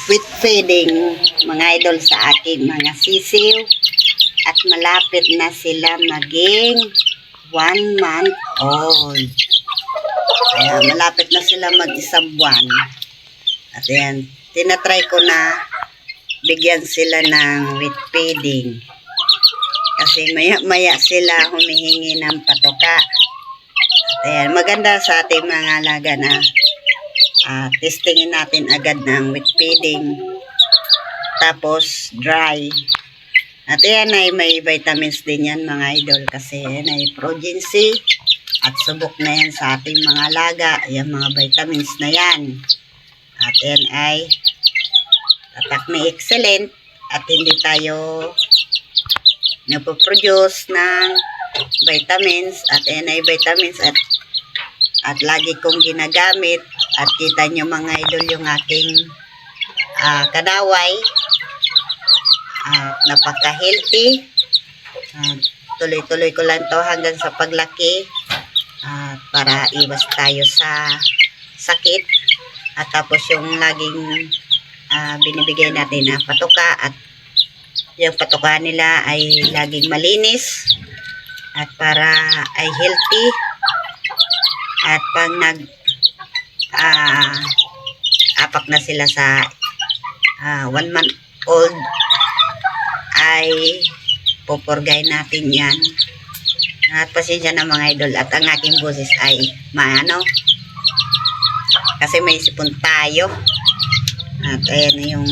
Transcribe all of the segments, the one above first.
with feeding mga idol sa aking mga sisiw at malapit na sila maging 1 month old. Kaya malapit na sila mag-isang buwan. At ayan, tinatry ko na bigyan sila ng with feeding. Kasi maya-maya sila humihingi ng patoka. At ayan, maganda sa ating mga alaga na testingin natin agad ng with feeding. Tapos dry. At ayan ay may vitamins din yan mga idol. Kasi ayan ay protein C. At subok na yan sa ating mga alaga. Ayan mga vitamins na yan. At ayan ay tatak na excellent. At hindi tayo napoproduce ng vitamins. At ayan ay vitamins at lagi kong ginagamit. At kita nyo mga idol yung aking kadaway. At napaka-healthy. Tuloy-tuloy ko lang to hanggang sa paglaki. Para iwas tayo sa sakit. At tapos yung laging binibigay natin na patoka. At yung patoka nila ay laging malinis. At para ay healthy. At pag apak na sila sa 1 month old ay pupurgay natin yan. At pasensya na mga idol at ang aking boses ay maano kasi may sipon tayo. At ayan yung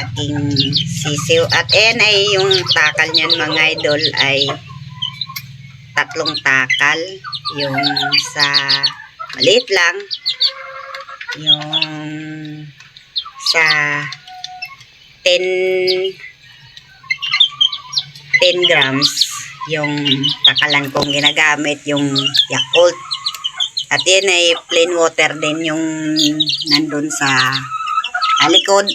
aking sisiw. At ayan ay yung takal niyan mga idol ay 3 takal. Yung sa maliit lang, yung sa 10 grams yung takalan kong ginagamit, yung Yakult. At yan ay plain water din yung nandun sa likod.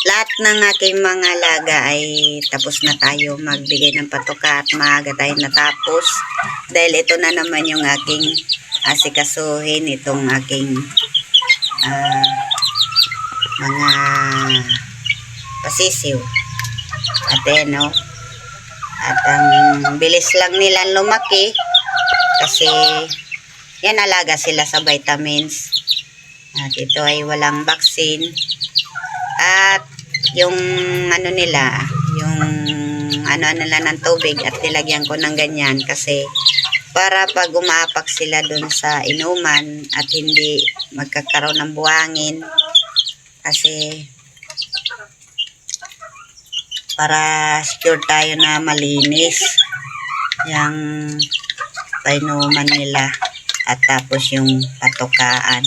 Lahat ng aking mga alaga ay tapos na tayo magbigay ng patoka at maaga tayo natapos. Dahil ito na naman yung aking asikasuhin, itong aking mga pasisiw. At no, at ang bilis lang nila lumaki kasi yan alaga sila sa vitamins. At ito ay walang vaccine. At yung ano nila, yung ano nila ng tubig at nilagyan ko ng ganyan kasi para pag umaapak sila dun sa inuman at hindi magkakaroon ng buhangin kasi para secure tayo na malinis yung painuman nila at tapos yung patokaan.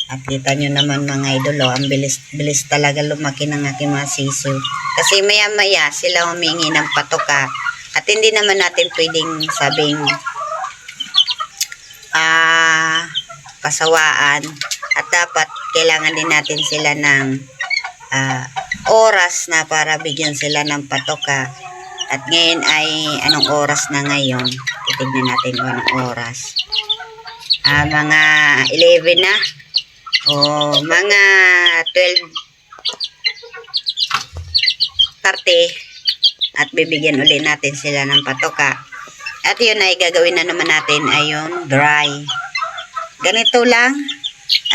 At kita nyo naman mga idol, ang bilis talaga lumaki ng aking mga sisiw. Kasi maya maya sila humingi ng patoka. At hindi naman natin pwedeng sabing pasawaan. At dapat kailangan din natin sila ng oras na para bigyan sila ng patoka. At ngayon ay anong oras na ngayon? Titignan natin kung anong oras. Mga 11 na. O mga 12:30 at bibigyan ulit natin sila ng patoka. At yun ay gagawin na naman natin ay yung dry. Ganito lang.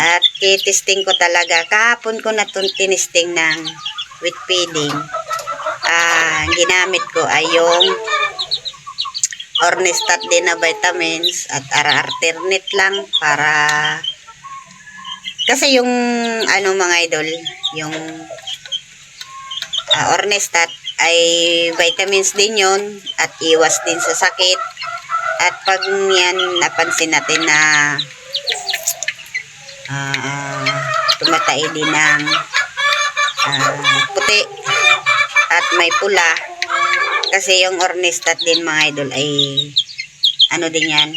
At kitesting ko talaga. Kahapon ko na itong tinisting ng with feeding. Ginamit ko ay yung Ornistat din na vitamins at alternate lang para kasi yung ano mga idol, yung Ornistat ay vitamins din yon at iwas din sa sakit. At pag yan napansin natin na tumatay din ng puti at may pula kasi yung Ornistat din mga idol ay ano din yan,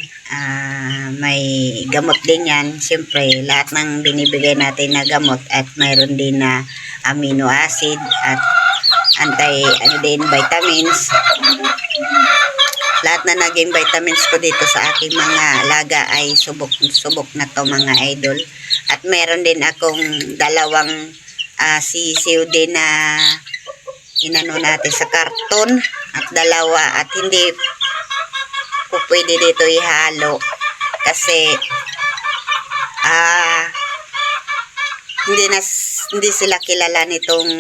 may gamot din yan. Siyempre lahat ng binibigay natin na gamot at mayroon din na amino acid at anti ano din vitamins. lahat na naging vitamins ko dito sa aking mga alaga ay subok na to mga idol. At meron din akong dalawang sisiw din na inano natin sa karton at dalawa, at hindi ko pwede dito ihalo kasi hindi sila kilala nitong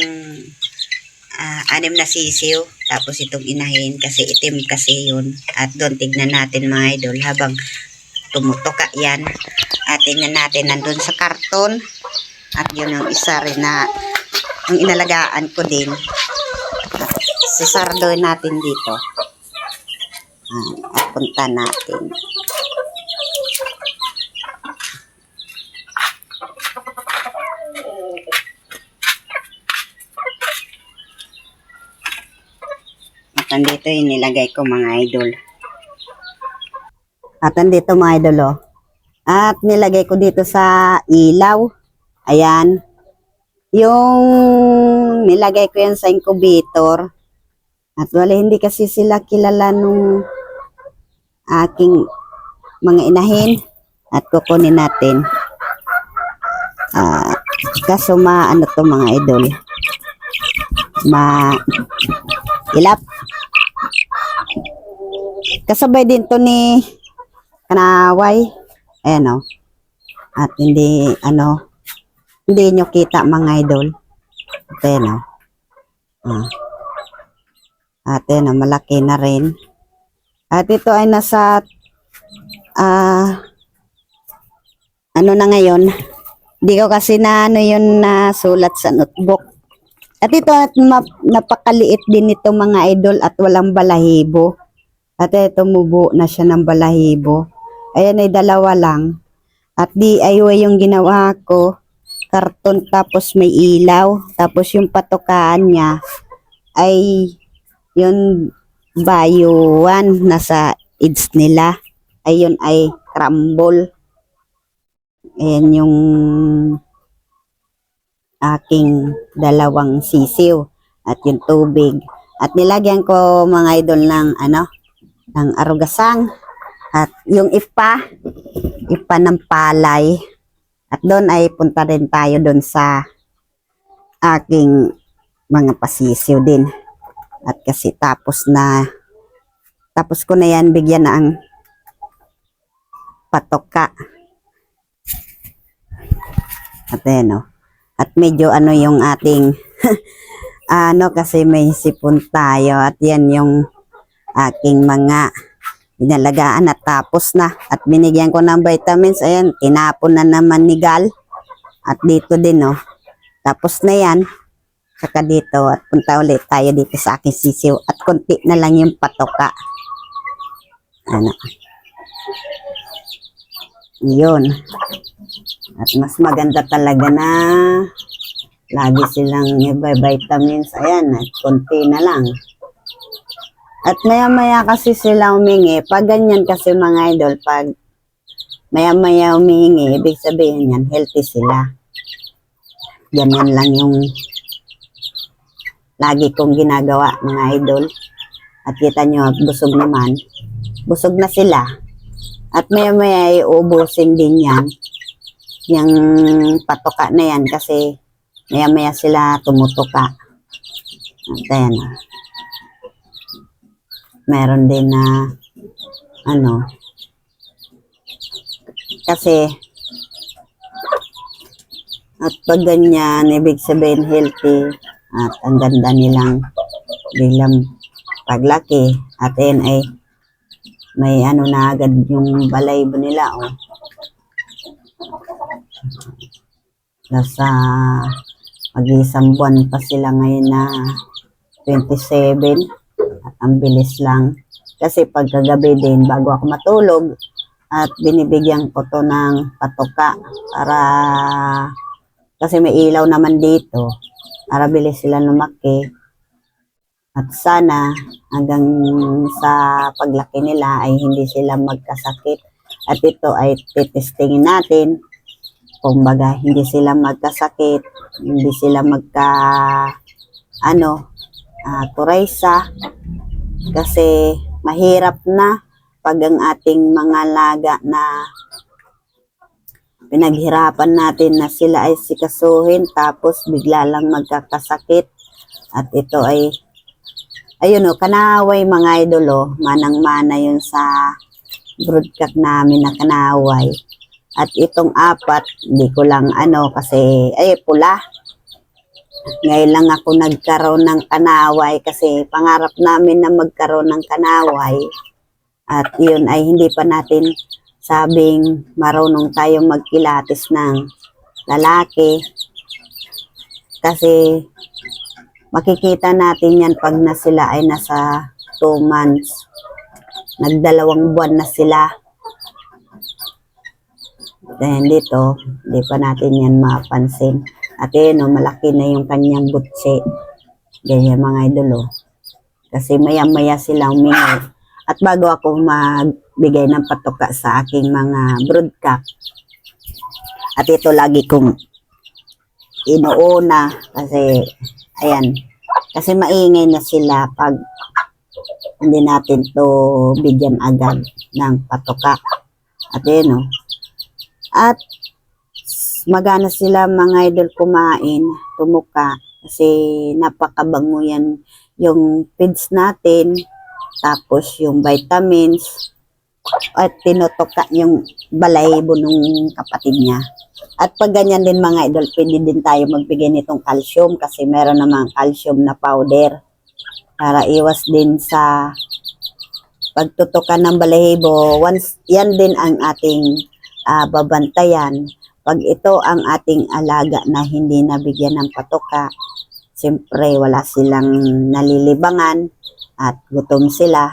anim na sisiw, tapos itong inahin kasi itim kasi yun. At doon tignan natin mga idol habang tumutuka yan, at tignan natin nandun sa karton. At yun yung isa rin na ang inalagaan ko din, at sisardoin natin dito at punta natin. At andito yung nilagay ko mga idol. At andito mga idol oh. At nilagay ko dito sa ilaw. Ayan. Yung nilagay ko yan sa incubator. At wala, hindi kasi sila kilala nung aking mga inahin. At kukunin natin. Kaso ano to mga idol. Ilap. Kasabay din to ni kanaway. Ayan o. At hindi nyo kita mga idol. Ayan o. At ayan o, malaki na rin. At ito ay nasa ano na ngayon. Hindi ko kasi yun na sulat sa notebook. At ito at napakaliit din ito mga idol at walang balahibo. At ito mubo na siya ng balahibo. Ayan ay dalawa lang. At DIY yung ginawa ko. Karton tapos may ilaw. Tapos yung patukaan niya ay yung bayuan nasa edge nila. Ayun ay crumble. Ayan yung aking dalawang sisiw at yung tubig. At nilagyan ko mga idol ng ng arugasang at yung ipa ng palay. At doon ay punta rin tayo doon sa aking mga pasisiw din. At kasi tapos ko na yan bigyan na ang patoka. At ayan o. At medyo yung ating kasi may sipon tayo. At yan yung aking mga inalagaan at tapos na. At binigyan ko ng vitamins. Ayan, tinapon na naman ni Gal. At dito din o. Tapos na yan. Saka dito. At punta ulit tayo dito sa aking sisiw. At konti na lang yung patoka. Yun. At mas maganda talaga na lagi silang vitamins. Ayan, at konti na lang. At maya-maya kasi sila humingi. Pag ganyan kasi mga idol, pag maya-maya humingi, ibig sabihin yan, healthy sila. Ganyan lang yung lagi kong ginagawa mga idol. At kita nyo, busog naman. Busog na sila. At maya-maya iubusin din yan. Yung patoka na yan kasi maya-maya sila tumutuka. At ayan. Meron din na kasi at pag ganyan, ibig sabihin healthy at ang ganda nilang bilang paglaki. At ayan ay may na agad yung balaybo nila oh. Nasa mag-isang buwan pa sila ngayon na 27 at ang bilis lang kasi pagkagabi din bago ako matulog at binibigyan ko to ng patoka para kasi may ilaw naman dito para bilis sila lumaki at sana hanggang sa paglaki nila ay hindi sila magkasakit. At ito ay titestingin natin. Kumbaga, hindi sila magkasakit, hindi sila kuraysa. Kasi mahirap na pag ang ating mga laga na pinaghirapan natin na sila ay sikasuhin tapos bigla lang magkakasakit. At ito ay, ayun o, kanaway mga idol o, manang-mana yun sa broodcock namin na kanaway. At itong apat, hindi ko lang kasi, pula. Ngayon lang ako nagkaroon ng kanaway kasi pangarap namin na magkaroon ng kanaway. At yun ay hindi pa natin sabing marunong tayong magkilatis ng lalaki. Kasi makikita natin yan pag na sila ay nasa 2 months. Nagdalawang buwan na sila. Then dito, hindi pa natin yan mapansin. At yun, malaki na yung kanyang butse. Ganyan mga idol. Kasi maya-maya sila humingi. At bago ako magbigay ng patuka sa aking mga broodcock, at ito lagi kong inuuna kasi, ayan, kasi maingay na sila pag hindi natin to bigyan agad ng patuka. At yun, at magana sila mga idol kumain, tumuka, kasi napakabango yan yung feeds natin, tapos yung vitamins, at tinutuka yung balahibo ng kapatid niya. At pag ganyan din mga idol, pwede din tayo magbigay nitong calcium kasi meron namang calcium na powder para iwas din sa pagtutukan ng balahibo. Once, yan din ang ating babantayan. Pag ito ang ating alaga na hindi nabigyan ng patuka, siyempre wala silang nalilibangan at gutom sila.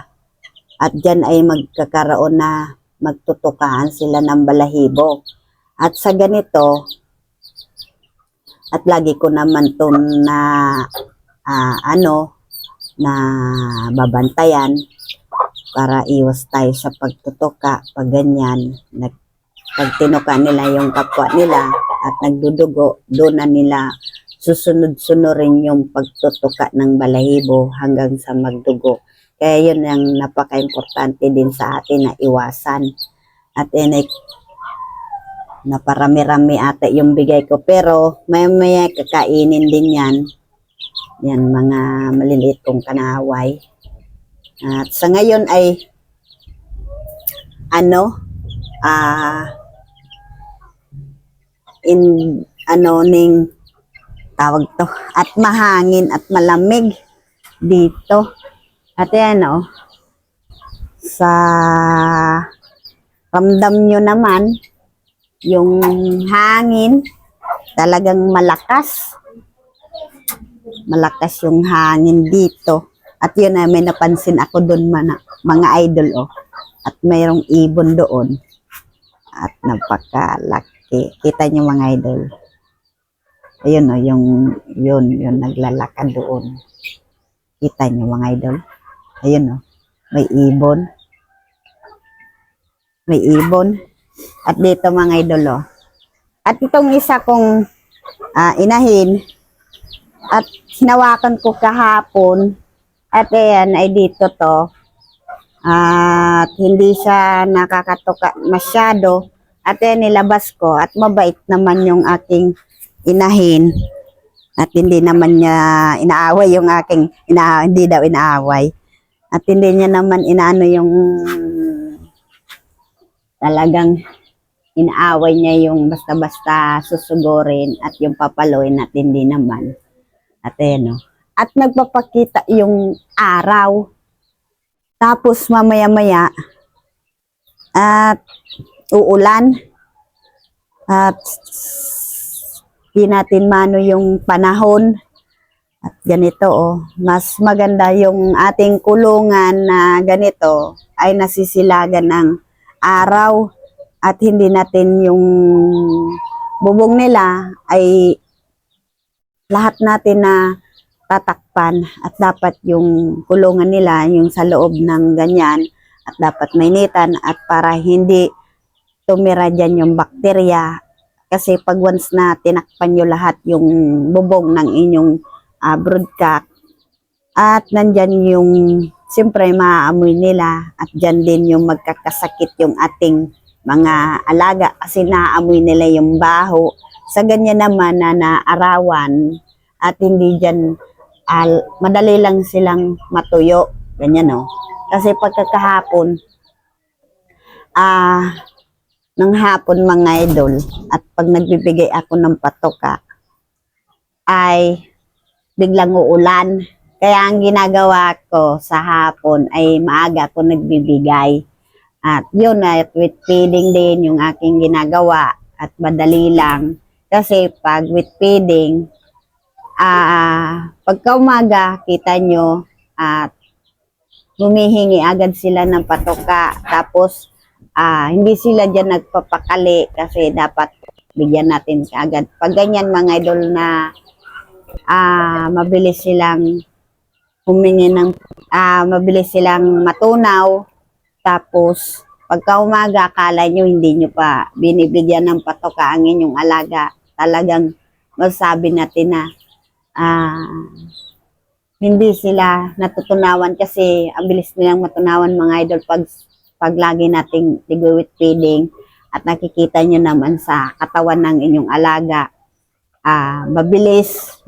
At dyan ay magkakaroon na magtutukaan sila ng balahibo. At sa ganito, at lagi ko naman ito na na babantayan para iwas tayo sa pagtutuka. Pag ganyan, pag tinuka nila yung kapwa nila at nagdudugo, doon na nila susunod-sunurin yung pagtutuka ng balahibo hanggang sa magdugo. Kaya yun ang napaka-importante din sa atin na iwasan. At naparami-rami ata yung bigay ko. Pero maya-maya kakainin din yan. Yan mga maliliit kong kanaway. At sa ngayon ay ning tawag to, at mahangin at malamig dito. At yan sa ramdam nyo naman yung hangin, talagang malakas yung hangin dito. At yun na, may napansin ako doon mga idol at mayroong ibon doon at napakalaki. Kita nyo mga idol, ayun yung naglalakad doon. Kita nyo mga idol, ayun may ibon. At dito mga idol at itong isa kong inahin at hinawakan ko kahapon. At ayan ay dito to. At hindi siya nakakatuka masyado. At ayan nilabas ko. At mabait naman yung aking inahin. At hindi naman niya inaaway yung aking, hindi daw inaaway. At hindi niya naman inaano yung talagang inaaway niya yung basta-basta susugurin at yung papaloy at hindi naman. At ayan at nagpapakita yung araw. Tapos mamaya-maya at uulan. At di natin mano yung panahon. At ganito mas maganda yung ating kulungan na ganito ay nasisilagan ng araw. At hindi natin yung bubong nila ay lahat natin na tatakpan. At dapat yung kulungan nila yung sa loob ng ganyan at dapat mainitan at para hindi tumira dyan yung bakterya. Kasi pag once na tinakpan nyo lahat yung bubong ng inyong broodcock at nandyan yung siyempre maaamoy nila at dyan din yung magkakasakit yung ating mga alaga kasi naaamoy nila yung baho. Sa ganyan naman na naarawan at hindi dyan madali lang silang matuyo. Ganyan, no? Kasi pagkakahapon, ng hapon mga idol, at pag nagbibigay ako ng patoka, ay biglang uulan. Kaya ang ginagawa ko sa hapon ay maaga ako nagbibigay. At yun, at with feeding din yung aking ginagawa at madali lang. Kasi pag with feeding, pagka umaga, kita nyo, at humihingi agad sila ng patoka. Tapos, hindi sila dyan nagpapakali kasi dapat bigyan natin agad. Pag ganyan mga idol na mabilis silang humingi ng, mabilis silang matunaw. Tapos, pagka umaga, akala nyo hindi nyo pa binibigyan ng patoka ang inyong alaga. Talagang masabi natin na hindi sila natutunawan kasi ang bilis nilang matunawan mga idol pag lagi nating with feeding at nakikita nyo naman sa katawan ng inyong alaga. Mabilis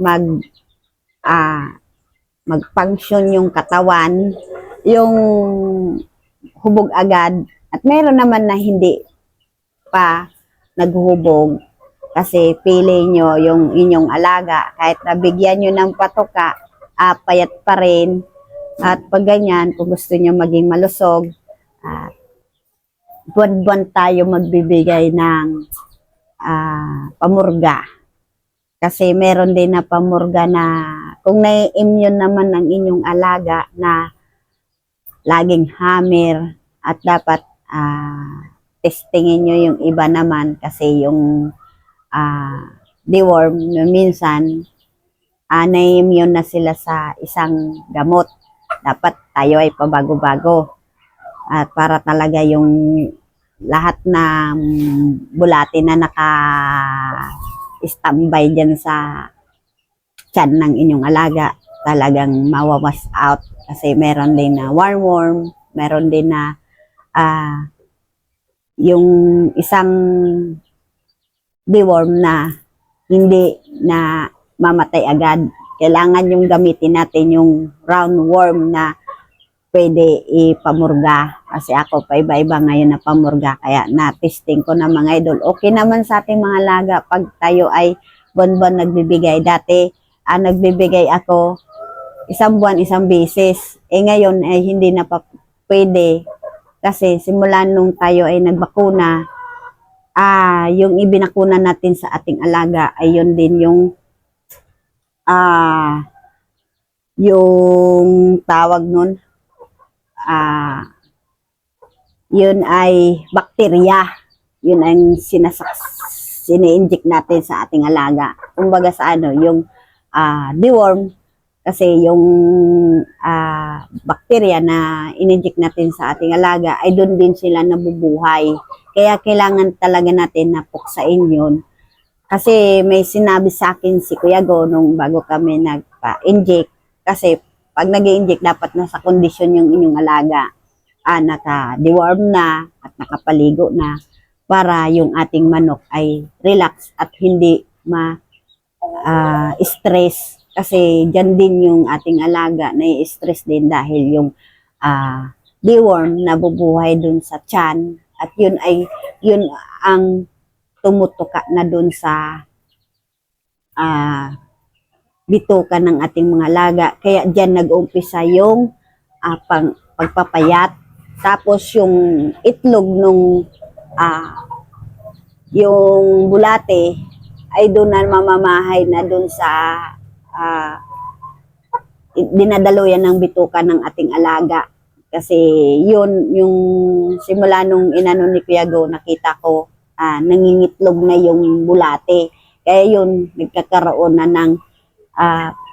mag-function yung katawan, yung hubog agad, at meron naman na hindi pa naghuhubog kasi pili nyo yung inyong alaga kahit nabigyan nyo ng patoka, payat pa rin. At pag ganyan, kung gusto nyo maging malusog, buwan-buwan tayo magbibigay ng pamurga. Kasi meron din na pamurga na kung nai-immune naman ng inyong alaga na laging hammer, at dapat testingin nyo yung iba naman kasi yung deworm minsan nai-immune na sila sa isang gamot. Dapat tayo ay pabago-bago at para talaga yung lahat ng bulate na naka-standby dyan sa tiyan ng inyong alaga talagang mawawas out. Kasi meron din na worm, meron din na yung isang deworm na hindi na mamatay agad. Kailangan yung gamitin natin yung roundworm na pwede ipamurga. Kasi ako pa iba-iba ngayon na pamurga. Kaya na-testing ko na mga idol. Okay naman sa ating mga alaga pag tayo ay buwan-buwan nagbibigay. Dati, nagbibigay ako isang buwan, isang beses. Ngayon ay hindi na pa pwede. Kasi simula nung tayo ay nagbakuna, yung ibinakuna natin sa ating alaga ay yun din yung tawag nun, yun ay bakterya. Yun ang sini-inject natin sa ating alaga. Kumbaga sa yung deworm, kasi yung bakterya na in-inject natin sa ating alaga ay doon din sila nabubuhay. Kaya kailangan talaga natin na puksain yun. Kasi may sinabi sa akin si Kuya Go nung bago kami nagpa-inject. Kasi pag nag-i-inject, dapat nasa kondisyon yung inyong alaga. Naka-deworm na at nakapaligo na para yung ating manok ay relax at hindi stress. Kasi dyan din yung ating alaga na i-stress din dahil yung deworm na bubuhay dun sa tiyan. At yun ang tumutuka na dun sa bituka ng ating mga alaga. Kaya dyan nag-umpisa yung pagpapayat. Tapos yung itlog nung yung bulate ay doon na mamamahay na doon sa dinadaluyan ng bituka ng ating alaga. Kasi yun, yung simula nung inano ni Kuya Go, nakita ko nangingitlog na yung bulate. Kaya yun, nagkakaroon na ng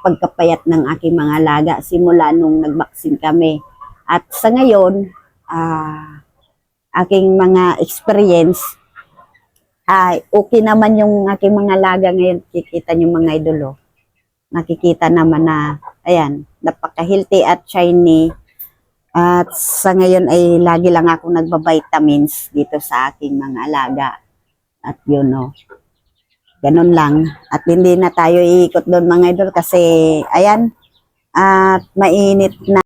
pagkapayat ng aking mga alaga simula nung nagbaksin kami. At sa ngayon, aking mga experience, okay naman yung aking mga alaga ngayon. Kikita nyo mga idolo. Nakikita naman na, ayan, napaka-healthy at shiny. At sa ngayon ay lagi lang ako nagba-vitamins dito sa aking mga alaga. At yun o. Ganun lang. At hindi na tayo iikot doon mga idol kasi ayan. At mainit na.